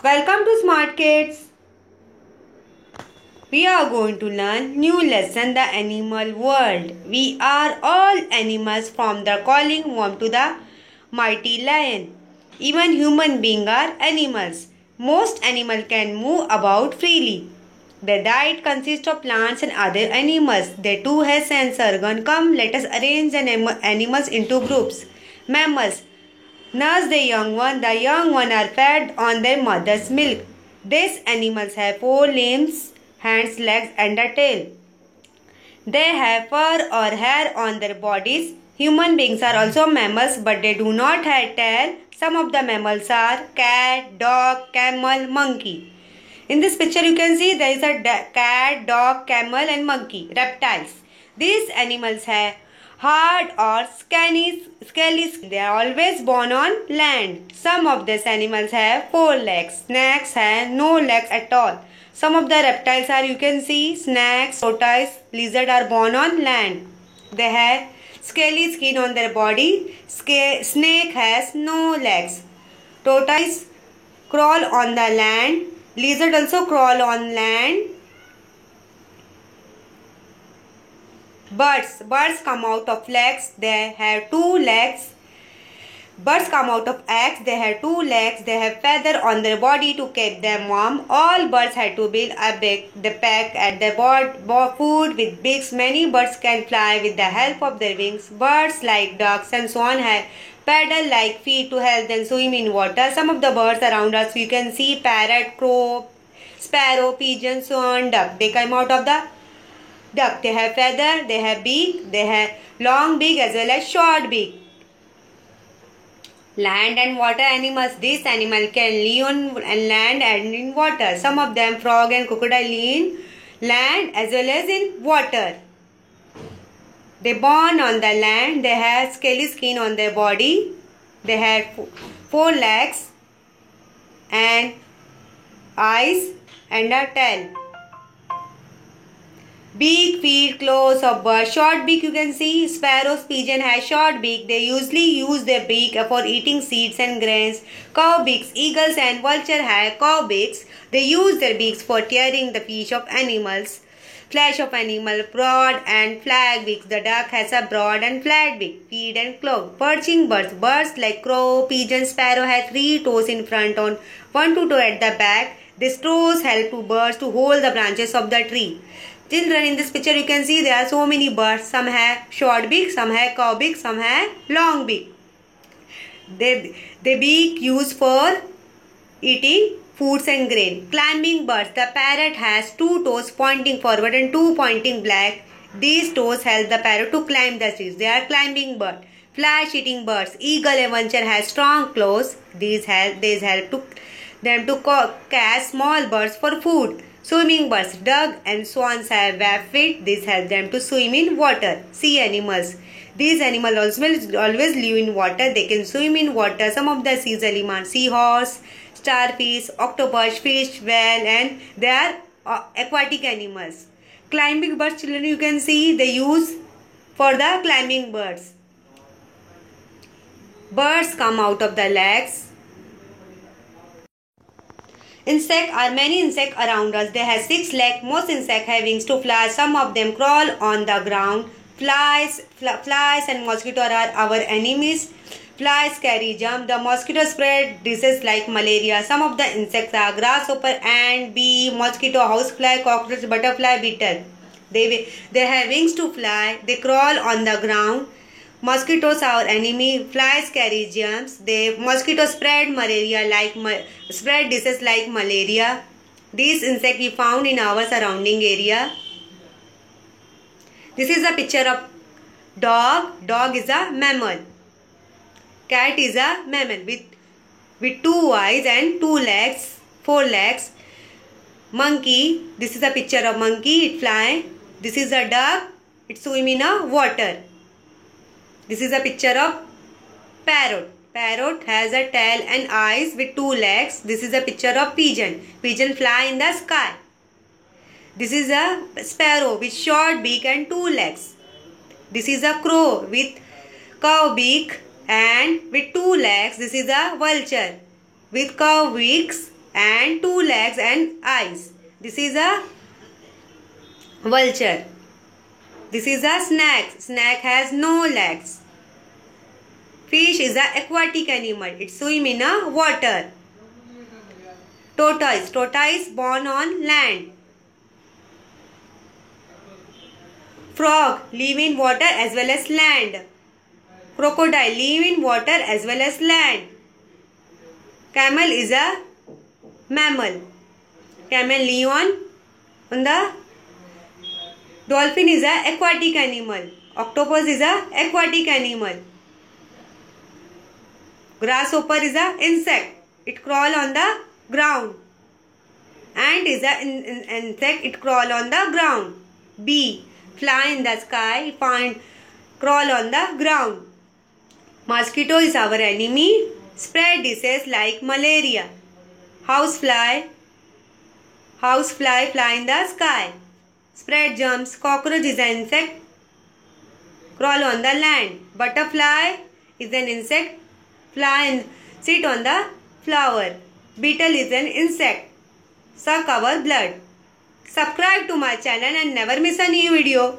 Welcome to Smart Kids. We are going to learn new lesson, the animal world. We are all animals from the calling worm to the mighty lion. Even human beings are animals. Most animals can move about freely. Their diet consists of plants and other animals. They too have sense organ. Come, let us arrange the animals into groups. Mammals nurse the young one. The young one are fed on their mother's milk. These animals have 4 limbs, hands, legs and a tail. They have fur or hair on their bodies. Human beings are also mammals, but they do not have tail. Some of the mammals are cat, dog, camel, monkey. In this picture you can see there is a cat, dog, camel and monkey, reptiles. These animals have hard or scaly skin. They are always born on land. Some of these animals have 4 legs. Snakes have no legs at all. Some of the reptiles are, you can see, snakes, tortoise, lizard are born on land. They have scaly skin on their body. Snake has no legs. Tortoise crawl on the land. Lizard also crawl on land. Birds come out of legs. They have 2 legs. Birds come out of eggs. They have 2 legs. They have feather on their body to keep them warm. All birds have to build a big peck at their food with beaks. Many birds can fly with the help of their wings. Birds like ducks and swan have paddle-like feet to help them swim in water. Some of the birds around us you can see: parrot, crow, sparrow, pigeon, swan, duck. They come out of the duck. They have feather, they have beak, they have long beak as well as short beak. Land and water animals. These animals can live on land and in water. Some of them, frog and crocodile, live in land as well as in water. They born on the land. They have scaly skin on their body. They have 4 legs and eyes and a tail. Beak, feet, claws of birds. Short beak you can see. Sparrows, pigeon has short beak. They usually use their beak for eating seeds and grains. Cow beaks, eagles and vulture have cow beaks. They use their beaks for tearing the flesh of animals. Flesh of animal, broad and flat beaks. The duck has a broad and flat beak. Feet and claw. Perching birds. Birds like crow, pigeon, sparrow have 3 toes in front on 1 to 2 at the back. These toes help to birds to hold the branches of the tree. Children, in this picture you can see there are so many birds. Some have short beak, some have cow beak, some have long beak. The beak used for eating foods and grain. Climbing birds. The parrot has 2 toes pointing forward and 2 pointing back. These toes help the parrot to climb the trees. They are climbing birds. Flesh eating birds. Eagle and vulture has strong claws. These help them to catch small birds for food. Swimming birds. Duck and swans have webbed feet. This helps them to swim in water. Sea animals. These animals always live in water. They can swim in water. Some of the sea animals: seahorse, starfish, octopus, fish, whale, and they are aquatic animals. Climbing birds, children, you can see they use for the climbing birds. Birds come out of the legs. Insects are many insects around us. They have 6 legs. Most insects have wings to fly. Some of them crawl on the ground. Flies and mosquitoes are our enemies. Flies carry germs. The mosquitoes spread diseases like malaria. Some of the insects are grasshopper, ant, bee, mosquito, housefly, cockroach, butterfly, beetle. They have wings to fly. They crawl on the ground. Mosquitoes are our enemy. Flies carry germs. Mosquitoes spread diseases like malaria. These insects we found in our surrounding area. This is a picture of dog. Dog is a mammal. Cat is a mammal with 2 eyes and 2 legs, 4 legs. Monkey. This is a picture of monkey. It fly. This is a duck. It swim in a water. This is a picture of parrot. Parrot has a tail and eyes with 2 legs. This is a picture of pigeon. Pigeon fly in the sky. This is a sparrow with short beak and 2 legs. This is a crow with cow beak and with 2 legs. This is a vulture with cow beaks and 2 legs and eyes. This is a vulture. This is a snake. Snake has no legs. Fish is an aquatic animal. It swims in a water. Tortoise. Tortoise born on land. Frog live in water as well as land. Crocodile live in water as well as land. Camel is a mammal. Camel live on the. Dolphin is a aquatic animal. Octopus is a aquatic animal. Grasshopper is a insect. It crawl on the ground. Ant is a insect. It crawl on the ground. Bee fly in the sky. Crawl on the ground. Mosquito is our enemy. Spread disease like malaria. Housefly fly in the sky. Spread germs. Cockroach is an insect. Crawl on the land. Butterfly is an insect. Fly and sit on the flower. Beetle is an insect. Suck our blood. Subscribe to my channel and never miss a new video.